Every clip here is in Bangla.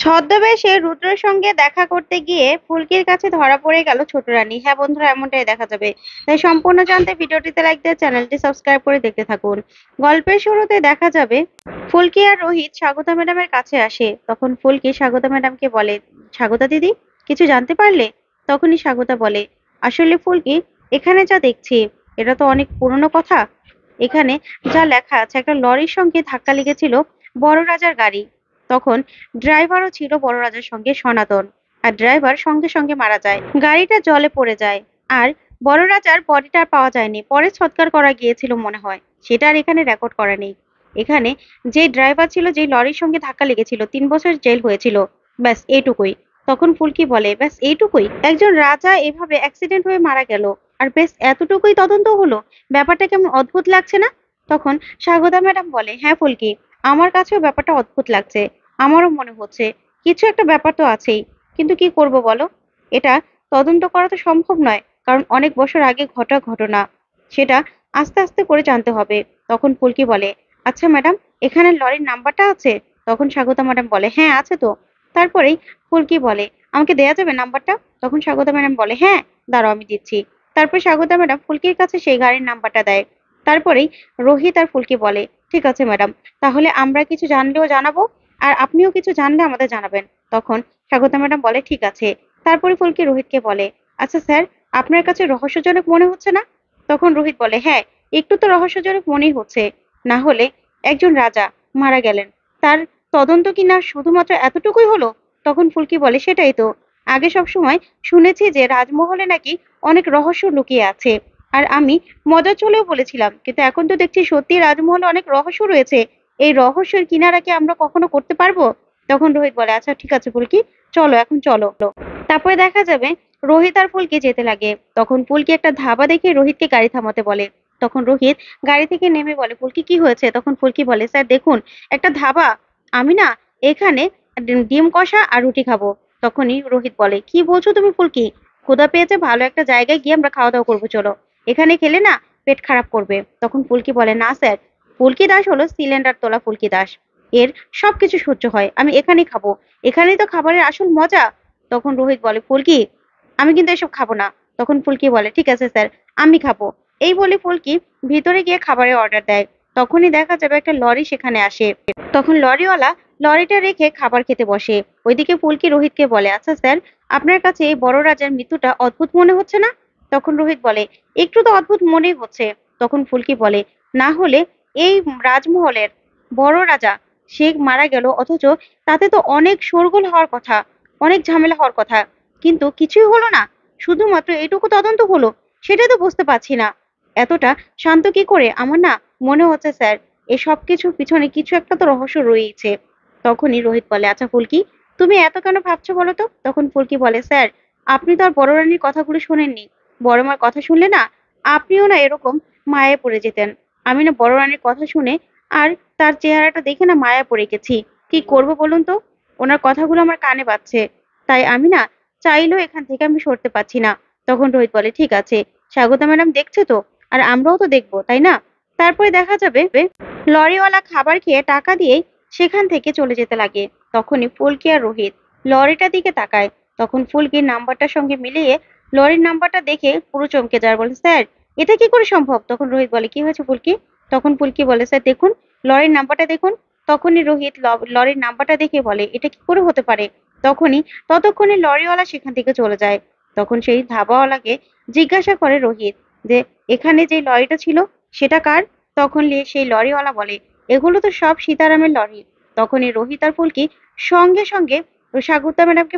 ছদ্মবেশে রুদ্রের সঙ্গে দেখা করতে গিয়ে ফুলকির কাছে ধরা পড়ে গেল ছোট রানী। হ্যাঁ বন্ধুরা, এমনটাই দেখা যাবে। তাই সম্পূর্ণ জানতে ভিডিওটিতে লাইক দিয়ে চ্যানেলটি সাবস্ক্রাইব করে দেখতে থাকুন। গল্পের শুরুতে দেখা যাবে ফুলকি আর রোহিত স্বাগতা ম্যাডামের কাছে আসে। তখন ফুলকি স্বাগতা ম্যাডামকে বলে, স্বাগতা দিদি, কিছু জানতে পারলে? তখনই স্বাগতা বলে, আসলে ফুলকি, এখানে যা দেখছি এটা তো অনেক পুরনো কথা। এখানে যা লেখা আছে, একটা লরির সঙ্গে ধাক্কা লেগেছিল বড় রাজার গাড়ি। তখন ড্রাইভারও ছিল বড় রাজার সঙ্গে সনাতন। আর ড্রাইভার সঙ্গে সঙ্গে মারা যায়, গাড়িটা জলে পড়ে যায়। আর বড় রাজার বডিটা আর পাওয়া যায়নি, পরে সৎকার করা গিয়েছিল মনে হয়, সেটা আর এখানে রেকর্ড করা নেই। এখানে যে ড্রাইভার ছিল, যে লরির সঙ্গে ধাক্কা লেগেছিল, 3 বছর জেল হয়েছিল। ব্যাস এইটুকুই। তখন ফুলকি বলে, ব্যাস এইটুকুই? একজন রাজা এভাবে অ্যাক্সিডেন্ট হয়ে মারা গেল, আর বেশ এতটুকুই তদন্ত হলো? ব্যাপারটা কেমন অদ্ভুত লাগছে না? তখন স্বাগতা ম্যাডাম বলে, হ্যাঁ ফুলকি, আমার কাছেও ব্যাপারটা অদ্ভুত লাগছে। আমারও মনে হচ্ছে কিছু একটা ব্যাপার তো আছেই, কিন্তু কি করব বলো? এটা তদন্ত করা তো সম্ভব নয়, কারণ অনেক বছর আগে ঘটা ঘটনা। সেটা আস্তে আস্তে করে জানতে হবে। তখন ফুলকি বলে, আচ্ছা ম্যাডাম, এখানে লরির নাম্বারটা আছে? তখন স্বাগতা ম্যাডাম বলে, হ্যাঁ আছে তো। তারপরেই ফুলকি বলে, আমাকে দেয়া যাবে নাম্বারটা? তখন স্বাগতা ম্যাডাম বলে, হ্যাঁ, দাঁড়াও আমি দিচ্ছি। তারপর স্বাগতা ম্যাডাম ফুলকির কাছে সেই গাড়ির নাম্বারটা দেয়। তারপরেই রোহিত আর ফুলকি বলে, ঠিক আছে ম্যাডাম, তাহলে আমরা কিছু জানলেও জানাবো, আর আপনিও কিছু জানলে আমাদের জানাবেন। তখন স্বাগতা ম্যাডাম বলে, ঠিক আছে। তারপরে ফুলকি রোহিতকে বলে, আচ্ছা স্যার, আপনার কাছে রহস্যজনক মনে হচ্ছে না? তখন রোহিত বলে, হ্যাঁ, একটু তো রহস্যজনক মনেই হচ্ছে। না হলে একজন রাজা মারা গেলেন, তার তদন্ত কি না শুধুমাত্র এতটুকুই হলো? তখন ফুলকি বলে, সেটাই তো। আগে সব সময় শুনেছি যে রাজমহলে নাকি অনেক রহস্য লুকিয়ে আছে, আর আমি মজা চলেও বলেছিলাম, কিন্তু এখন তো দেখছি সত্যি রাজমহলে অনেক রহস্য রয়েছে। এই রহস্যের কিনারা কি আমরা কখনো করতে পারবো? তখন রোহিত বলে, আচ্ছা ঠিক আছে ফুলকি, চলো এখন চলো। তারপরে দেখা যাবে রোহিত আর ফুলকি যেতে লাগে। তখন ফুলকি একটা ধাবা দেখে রোহিতকে গাড়ি থামাতে বলে। তখন রোহিত গাড়ি থেকে নেমে বলে, ফুলকি কি হয়েছে? তখন ফুলকি বলে, স্যার দেখুন, একটা ধাবা, আমি না এখানে ডিম কষা আর রুটি খাবো। তখনই রোহিত বলে, কি বলছো তুমি ফুলকি? ক্ষুধা পেয়েছে, ভালো একটা জায়গায় গিয়ে আমরা খাওয়া দাওয়া করবো, চলো। এখানে খেলে না পেট খারাপ করবে। তখন ফুলকি বলে, না স্যার, ফুলকি দাস হলো সিলিন্ডার তোলা ফুলকি দাস, এর সবকিছু সহ্য হয়, আমি এখানেই খাবো, এখানেই তো খাবারের আসল মজা। তখন রোহিত বলে, ফুলকি, আমি কিন্তু এসব খাবো না। তখন ফুলকি বলে, ঠিক আছে স্যার, আমি খাবো। এই বলে ফুলকি ভিতরে গিয়ে খাবারের অর্ডার দেয়। তখনই দেখা যাবে একটা লরি সেখানে আসে। তখন লরিওয়ালা লরিটা রেখে খাবার খেতে বসে। ওইদিকে ফুলকি রোহিতকে বলে, আচ্ছা স্যার, আপনার কাছে এই বড় রাজার মৃত্যুটা অদ্ভুত মনে হচ্ছে না? তখন রোহিত বলে, একটু তো অদ্ভুত মনেই হচ্ছে। তখন ফুলকি বলে, না হলে এই রাজমহলের বড় রাজা, সে মারা গেল, অথচ তাতে তো অনেক শোরগোল হওয়ার কথা, অনেক ঝামেলা হওয়ার কথা, কিন্তু কিছুই হলো না, শুধুমাত্র এইটুকু তদন্ত হলো। সেটাই তো বুঝতে পারছি না, এতটা শান্ত কি করে? আমার না মনে হচ্ছে স্যার, এই সব কিছুর পিছনে কিছু একটা তো রহস্য রয়েছে। তখনই রোহিত বলে, আচ্ছা ফুলকি, তুমি এত কেন ভাবছো বলো তো? তখন ফুলকি বলে, স্যার, আপনি তো আর বড় রানীর কথাগুলো শোনেননি। বড় মার কথা শুনলে না আপনিও না এরকম মায়ায় পড়ে যেতেন। আমি না বড় রানীর কথা শুনে আর তার চেহারাটা দেখে না মায়া পড়ে গেছি। কি করব বলুন তো? ওনার কথাগুলো আমার কানে বাজছে, তাই আমি না চাইলেও এখান থেকে আমি সরতে পারছি না। তখন রোহিত বলে, ঠিক আছে, স্বাগতা ম্যাডাম দেখছে তো, আর আমরাও তো দেখবো, তাই না? তারপরে দেখা যাবে লরিওয়ালা খাবার খেয়ে টাকা দিয়ে সেখান থেকে চলে যেতে লাগে। তখনই ফুলকি আর রোহিত লরিটার দিকে তাকায়। তখন ফুলকির নাম্বারটার সঙ্গে মিলিয়ে লরির নাম্বারটা দেখে পুরো চমকে যায়, বলে, স্যার, এটা কি করে সম্ভব? তখন রোহিত বলে, কি হয়েছে ফুলকি? তখন ফুলকি বলে, স্যার দেখুন, লরির নাম্বারটা দেখুন। তখনই রোহিত লরির নাম্বারটা দেখে বলে, এটা কি করে হতে পারে? তখনই ততক্ষণে লরিওয়ালা সেখান থেকে চলে যায়। তখন সেই ধাবাওয়ালাকে জিজ্ঞাসা করে রোহিত যে, এখানে যে লরিটা ছিল সেটা কার? তখন সেই লরিওয়ালা বলে, এগুলো তো সব সীতারামের লরি। তখনই রোহিত আর ফুলকি সঙ্গে সঙ্গে সাগরতা ম্যাডামকে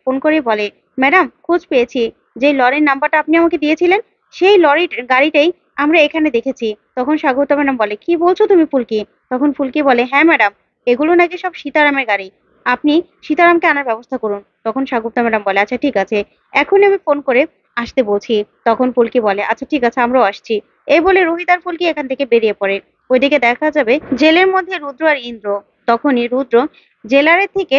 ফোন করে বলে, ম্যাডাম, খোঁজ পেয়েছি, যে লরির নাম্বারটা আপনি আমাকে দিয়েছিলেন, সেই লরি গাড়িটাই আমরা এখানে দেখেছি। তখন সাগরতা ম্যাডাম বলে, কি বলছো তুমি ফুলকি? তখন ফুলকি বলে, হ্যাঁ ম্যাডাম, এগুলো নাকি সব সীতারামের গাড়ি, আপনি সীতারামকে আনার ব্যবস্থা করুন। তখন সাগরতা ম্যাডাম বলে, আচ্ছা ঠিক আছে, এখনই আমি ফোন করে আসতে বলছি। তখন ফুলকি বলে, আচ্ছা ঠিক আছে, আমরাও আসছি। এই বলে রোহিত আর ফুলকি এখান থেকে বেরিয়ে পড়ে। ওইদিকে দেখা যাবে জেলের মধ্যে রুদ্র আর ইন্দ্র। তখনই রুদ্র জেলারের থেকে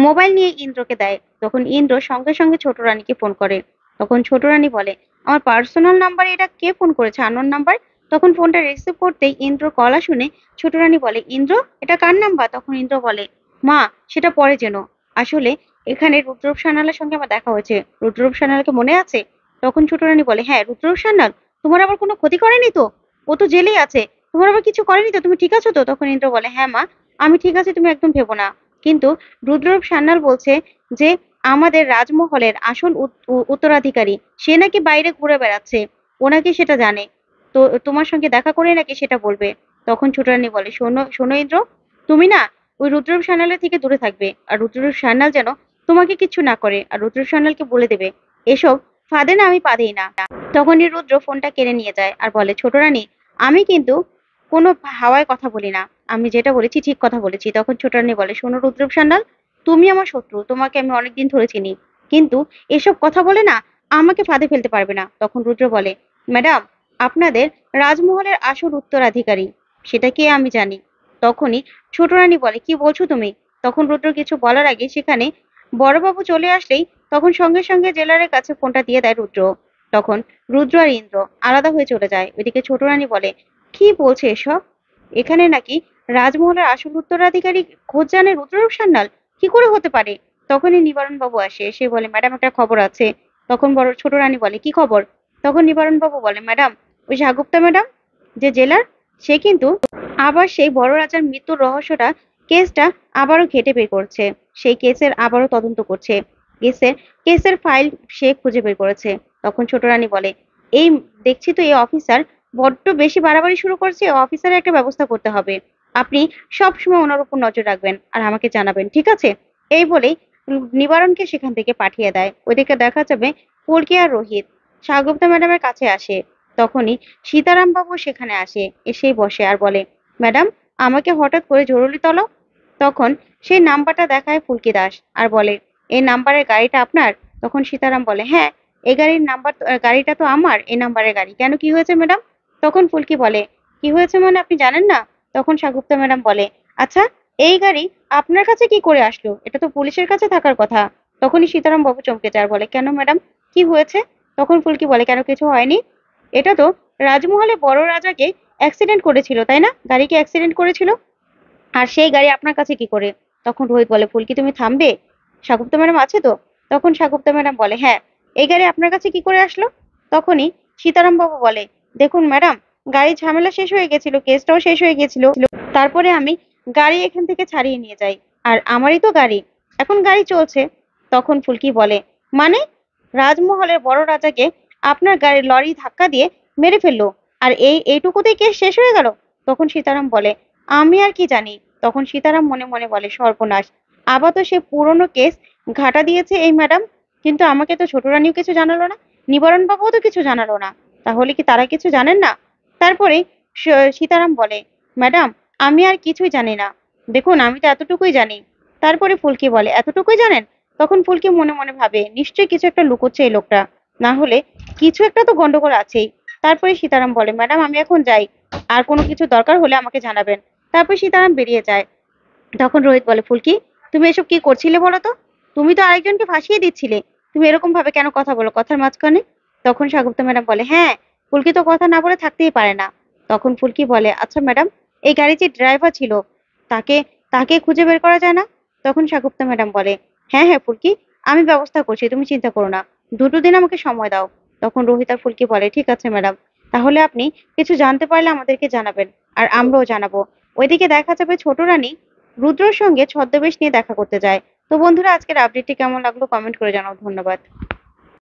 মোবাইল নিয়ে ইন্দ্রকে দেয়। তখন ইন্দ্র সঙ্গে সঙ্গে ছোট রানীকে ফোন করে। তখন ছোট রানী বলে, আমার পার্সোনাল নাম্বারে এটা কে ফোন করেছে? Unknown number. তখন ফোনটা রিসিভ করতেই ইন্দ্র গলা শুনে ছোট রানী বলে, ইন্দ্র, এটা কার নাম্বার? তখন ইন্দ্র বলে, মা, সেটা পরে যেন, আসলে এখানে রুদ্রপ সান্যালের সঙ্গে আমার দেখা হয়েছে, রুদ্রপ সান্যালকে মনে আছে? তখন ছোট রানী বলে, হ্যাঁ রুদ্রপ সান্যাল, তোমার আবার কোনো ক্ষতি করেনি তো? ও তো জেলেই আছে, তোমার আবার কিছু করেনি তো? তুমি ঠিক আছো তো? তখন ইন্দ্র বলে, হ্যাঁ মা, আমি ঠিক আছি, তুমি একদম ভেবো না। কিন্তু রুদ্রপ সান্যাল বলছে যে আমাদের রাজমহলের আসল উত্তরাধিকারী সে নাকি বাইরে ঘুরে বেড়াচ্ছে, ও নাকি সেটা জানে, তো তোমার সঙ্গে দেখা করে নাকি সেটা বলবে। তখন ছোট রানী বলে, শোনো শোনো ইন্দ্র, তুমি না ওই রুদ্রপ সান্যালের থেকে দূরে থাকবে, আর রুদ্রপ সান্যাল যেন তোমাকে কিচ্ছু না করে, আর রুদ্রপ সান্যালকে বলে দেবে এসব ফাঁদে না আমি পা দিই না। তখনই রুদ্র ফোনটা কেড়ে নিয়ে যায় আর বলে, ছোট রানী, আমি কিন্তু কোনো হাওয়ায় কথা বলি না, আমি যেটা বলেছি ঠিক কথা বলেছি। তখন ছোট রানী বলে, শোনো রুদ্রপ সান্যাল, তুমি আমার শত্রু, তোমাকে আমি অনেকদিন ধরে চিনি, কিন্তু এসব কথা বলে না আমাকে ফাঁদে ফেলতে পারবে না। তখন রুদ্র বলে, ম্যাডাম, আপনাদের রাজমহলের আসল উত্তরাধিকারী সেটা কে আমি জানি। তখনই ছোট রানী বলে, কি বলছো তুমি? তখন রুদ্র কিছু বলার আগে সেখানে বড়বাবু চলে আসলেই তখন সঙ্গে সঙ্গে জেলারের কাছে ফোনটা দিয়ে দেয় রুদ্র। তখন রুদ্র আর ইন্দ্র আলাদা হয়ে চলে যায়। ওইদিকে ছোট রানী বলে, কি বলছে এসব? এখানে নাকি রাজমহলের আসল উত্তরাধিকারী খোঁজ জানে রুদ্ররূপ সান্যাল, কি করে হতে পারে? তখনই নিবারণ বাবু আসে, এসে বলে, ম্যাডাম একটা খবর আছে। তখন বড় ছোট রানী বলে, কি খবর? তখন নিবারণ বাবু বলে, ম্যাডাম, ওই শাগুপ্তা ম্যাডাম যে জেলার, সে কিন্তু আবার সেই বড় রাজার মৃত্যুর রহস্যটা, কেসটা আবারও ঘেটে বের করছে, সেই কেসের আবারও তদন্ত করছে, কেসের কেসের ফাইল সে খুঁজে বের করেছে। তখন ছোট রানী বলে, এই দেখছি তো এই অফিসার বড্ড বেশি বাড়াবাড়ি শুরু করছে, অফিসারের একটা ব্যবস্থা করতে হবে। আপনি সব সময় ওনার উপর নজর রাখবেন আর আমাকে জানাবেন, ঠিক আছে? এই বলেই নিবারণকে সেখান থেকে পাঠিয়ে দেয়। ওইদিকে দেখা যাবে ফুলকি আর রোহিত সাগরদা ম্যাডামের কাছে আসে। তখনই সীতারাম বাবু সেখানে আসে, এসেই বসে আর বলে, ম্যাডাম, আমাকে হঠাৎ করে জরুরি তলব। তখন সেই নাম্বারটা দেখায় ফুলকি দাস আর বলে, এই নাম্বারের গাড়িটা আপনার? তখন সীতারাম বলে, হ্যাঁ, এই গাড়ির নাম্বার, গাড়িটা তো আমার, এই নাম্বারের গাড়ি, কেন কি হয়েছে ম্যাডাম? তখন ফুলকি বলে, কি হয়েছে মানে আপনি জানেন না? তখন সাগুপ্তা ম্যাডাম বলে, আচ্ছা, এই গাড়ি আপনার কাছে কি করে আসলো? এটা তো পুলিশের কাছে থাকার কথা। তখনই সীতারাম বাবু চমকে যায় আর বলে, কেন ম্যাডাম, কি হয়েছে? তখন ফুলকি বলে, কেন কিছু হয়নি, এটা তো রাজমহলে বড় রাজাকে অ্যাক্সিডেন্ট করেছিল, তাই না? গাড়িকে অ্যাক্সিডেন্ট করেছিল, আর সেই গাড়ি আপনার কাছে কি করে? তখন রোহিত বলে, ফুলকি তুমি থামবে, সাগুপ্তা ম্যাডাম আছে তো? তখন সাগুপ্তা ম্যাডাম বলে, হ্যাঁ, এই গাড়ি আপনার কাছে কি করে আসলো? তখনই সীতারাম বাবু বলে, দেখুন ম্যাডাম, গাড়ির ঝামেলা শেষ হয়ে গেছিল, কেসটাও শেষ হয়ে গেছিল, তারপরে আমি গাড়ি এখান থেকে ছাড়িয়ে নিয়ে যাই, আর আমারই তো গাড়ি, এখন গাড়ি চলছে। তখন ফুলকি বলে, মানে রাজমহলের বড় রাজাকে আপনার গাড়ির লরি ধাক্কা দিয়ে মেরে ফেললো, আর এইটুকুতেই কেস শেষ হয়ে গেল? তখন সীতারাম বলে, আমি আর কি জানি। তখন সীতারাম মনে মনে বলে, সর্বনাশ, আবার তো সে পুরনো কেস ঘাটা দিয়েছে এই ম্যাডাম, কিন্তু আমাকে তো ছোট রানীও কিছু জানালো না, নিবারণ বাবুও তো কিছু জানালো না, তাহলে কি তারা কিছু জানেন না? তারপরে সীতারাম বলে, ম্যাডাম, আমি আর কিছুই জানি না, দেখুন আমি তো এতটুকুই জানি। তারপরে ফুলকি বলে, এতটুকুই জানেন? তখন ফুলকি মনে মনে ভাবে, নিশ্চয়ই কিছু একটা লুকোচ্ছে এই লোকটা, না হলে কিছু একটা তো গন্ডগোল আছেই। তারপরে সীতারাম বলে, ম্যাডাম আমি এখন যাই, আর কোনো কিছু দরকার হলে আমাকে জানাবেন। তারপর সীতারাম বেরিয়ে যায়। তখন রোহিত বলে, ফুলকি, তুমি এসব কি করছিলে বলো তো? তুমি তো আরেকজনকে ভাসিয়ে দিচ্ছিলে, তুমি এরকম ভাবে কেন কথা বলো কথার মাঝখানে? তখন সাগুপ্তা ম্যাডাম বলে, হ্যাঁ, ফুলকি তো কথা না বলে থাকতেই পারে না। তখন ফুলকি বলে, আচ্ছা ম্যাডাম, এই গাড়ির যে ড্রাইভার ছিল, তাকে তাকে খুঁজে বের করা যায় না? তখন সাগুপ্তা ম্যাডাম বলে, হ্যাঁ হ্যাঁ ফুলকি, আমি ব্যবস্থা করছি, তুমি চিন্তা করো না, 2 দিন আমাকে সময় দাও। তখন রোহিত আর ফুলকি বলে, ঠিক আছে ম্যাডাম, তাহলে আপনি কিছু জানতে পারলে আমাদেরকে জানাবেন, আর আমরাও জানাবো। ওইদিকে দেখা যাবে ছোট রানী রুদ্রর সঙ্গে ছদ্মবেশ নিয়ে দেখা করতে যায়। তো বন্ধুরা, আজকের আপডেটটি কেমন লাগলো কমেন্ট করে জানাও। ধন্যবাদ।